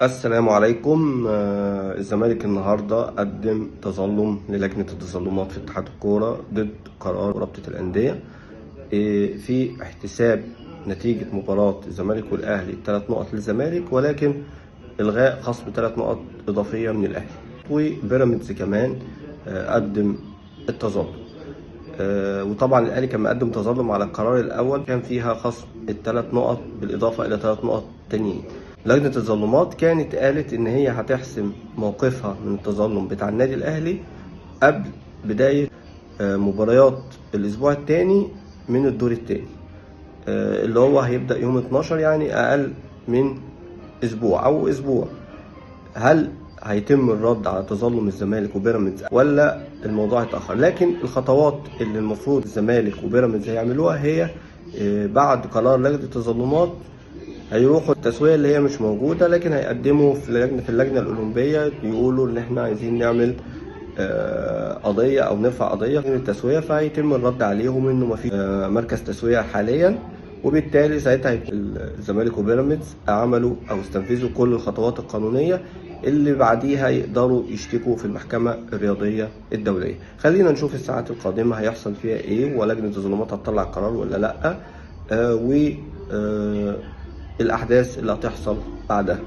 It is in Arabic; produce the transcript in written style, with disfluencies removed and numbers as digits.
السلام عليكم. الزمالك النهارده قدم تظلم للجنة التظلمات في اتحاد الكورة ضد قرار رابطة الأندية في احتساب نتيجة مباراة الزمالك والأهلي 3 نقط للزمالك، ولكن إلغاء خصم 3 نقط إضافية من الأهلي. وبيراميدز كمان قدم التظلم. وطبعا الأهلي كان مقدم تظلم على القرار الأول، كان فيها خصم ال3 نقط بالإضافة إلى 3 نقط تانيين. لجنة التظلمات كانت قالت إن هي هتحسم موقفها من التظلم بتاع النادي الأهلي قبل بداية مباريات الأسبوع الثاني من الدور الثاني، اللي هو هيبدأ يوم 12، يعني أقل من أسبوع أو أسبوع. هل هيتم الرد على تظلم الزمالك وبيراميدز ولا الموضوع هيتأخر؟ لكن الخطوات اللي المفروض الزمالك وبيراميدز هيعملوها هي بعد قرار لجنة التظلمات هيروحوا التسوية اللي هي مش موجودة، لكن هيقدموا في اللجنة الأولمبية يقولوا إن إحنا عايزين نعمل قضية أو نرفع قضية من التسوية، فهيتم الرد عليهم إنه مفيش مركز تسوية حاليا. وبالتالي ساعتها الزمالك وبيراميدز عملوا أو استنفذوا كل الخطوات القانونية اللي بعديها يقدروا يشتكوا في المحكمة الرياضية الدولية. خلينا نشوف الساعات القادمة هيحصل فيها إيه، ولجنة التظلمات هتطلع قرار ولا لأ، الأحداث اللي هتحصل بعدها.